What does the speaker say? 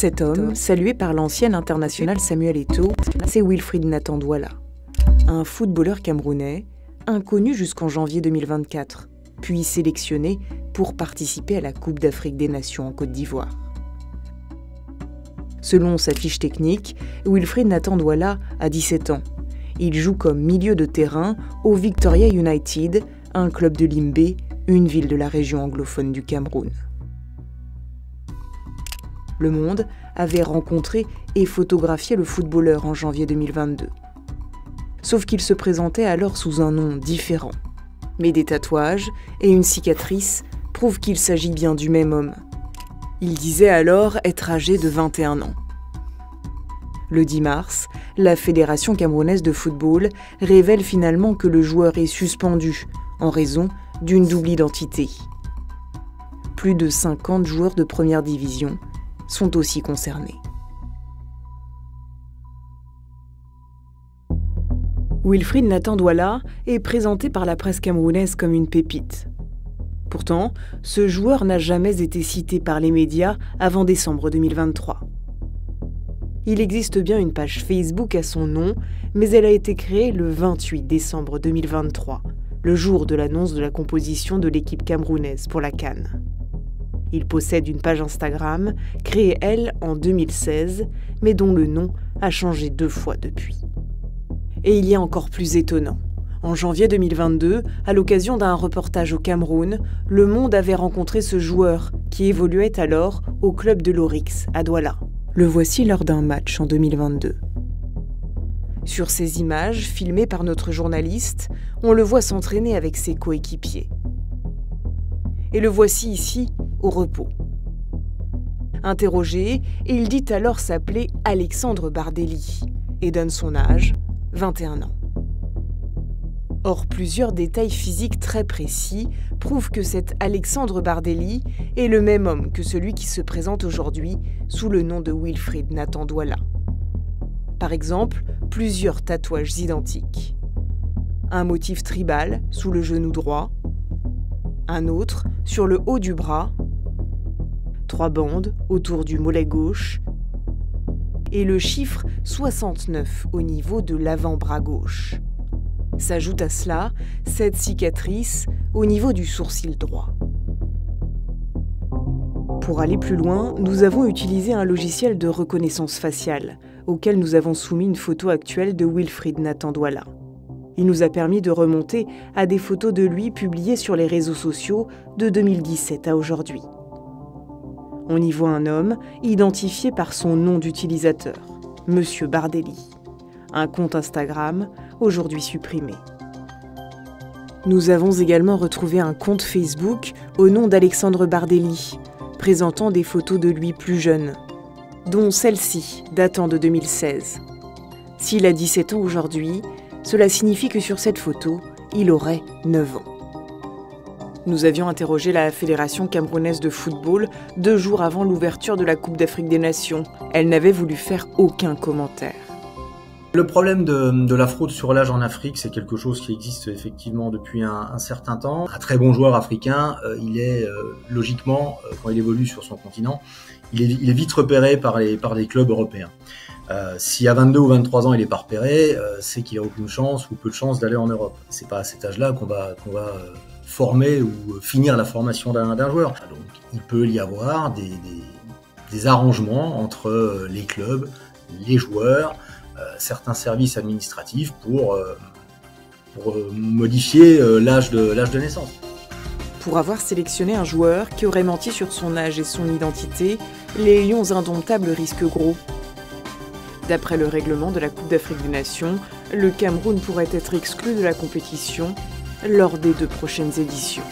Cet homme, salué par l'ancien international Samuel Eto'o, c'est Wilfried Nathan Douala, un footballeur camerounais, inconnu jusqu'en janvier 2024, puis sélectionné pour participer à la Coupe d'Afrique des Nations en Côte d'Ivoire. Selon sa fiche technique, Wilfried Nathan Douala a 17 ans. Il joue comme milieu de terrain au Victoria United, un club de Limbe, une ville de la région anglophone du Cameroun. Le Monde avait rencontré et photographié le footballeur en janvier 2022. Sauf qu'il se présentait alors sous un nom différent. Mais des tatouages et une cicatrice prouvent qu'il s'agit bien du même homme. Il disait alors être âgé de 21 ans. Le 10 mars, la Fédération camerounaise de football révèle finalement que le joueur est suspendu en raison d'une double identité. Plus de 50 joueurs de première division sont aussi concernés. Wilfried Nathan Douala est présenté par la presse camerounaise comme une pépite. Pourtant, ce joueur n'a jamais été cité par les médias avant décembre 2023. Il existe bien une page Facebook à son nom, mais elle a été créée le 28 décembre 2023, le jour de l'annonce de la composition de l'équipe camerounaise pour la CAN. Il possède une page Instagram, créée elle en 2016, mais dont le nom a changé 2 fois depuis. Et il y a encore plus étonnant. En janvier 2022, à l'occasion d'un reportage au Cameroun, Le Monde avait rencontré ce joueur qui évoluait alors au club de l'Oryx à Douala. Le voici lors d'un match en 2022. Sur ces images, filmées par notre journaliste, on le voit s'entraîner avec ses coéquipiers. Et le voici ici, au repos. Interrogé, il dit alors s'appeler Alexandre Bardelli et donne son âge, 21 ans. Or, plusieurs détails physiques très précis prouvent que cet Alexandre Bardelli est le même homme que celui qui se présente aujourd'hui sous le nom de Wilfried Nathan Douala. Par exemple, plusieurs tatouages identiques. Un motif tribal sous le genou droit, un autre sur le haut du bras, 3 bandes autour du mollet gauche et le chiffre 69 au niveau de l'avant-bras gauche. S'ajoute à cela cette cicatrice au niveau du sourcil droit. Pour aller plus loin, nous avons utilisé un logiciel de reconnaissance faciale, auquel nous avons soumis une photo actuelle de Wilfried Nathan Douala. Il nous a permis de remonter à des photos de lui publiées sur les réseaux sociaux de 2017 à aujourd'hui. On y voit un homme identifié par son nom d'utilisateur, Monsieur Bardelli. Un compte Instagram, aujourd'hui supprimé. Nous avons également retrouvé un compte Facebook au nom d'Alexandre Bardelli, présentant des photos de lui plus jeune, dont celle-ci, datant de 2016. S'il a 17 ans aujourd'hui, cela signifie que sur cette photo, il aurait 9 ans. Nous avions interrogé la Fédération camerounaise de football 2 jours avant l'ouverture de la Coupe d'Afrique des Nations. Elle n'avait voulu faire aucun commentaire. Le problème de la fraude sur l'âge en Afrique, c'est quelque chose qui existe effectivement depuis un certain temps. Un très bon joueur africain, il est logiquement, quand il évolue sur son continent, il est vite repéré par les clubs européens. Si à 22 ou 23 ans il est pas repéré, c'est qu'il a aucune chance ou peu de chance d'aller en Europe. C'est pas à cet âge-là qu'on va former ou finir la formation d'un joueur. Donc il peut y avoir des arrangements entre les clubs, les joueurs, certains services administratifs pour modifier l'âge de naissance. Pour avoir sélectionné un joueur qui aurait menti sur son âge et son identité, les Lions indomptables risquent gros. D'après le règlement de la Coupe d'Afrique des Nations, le Cameroun pourrait être exclu de la compétition lors des 2 prochaines éditions.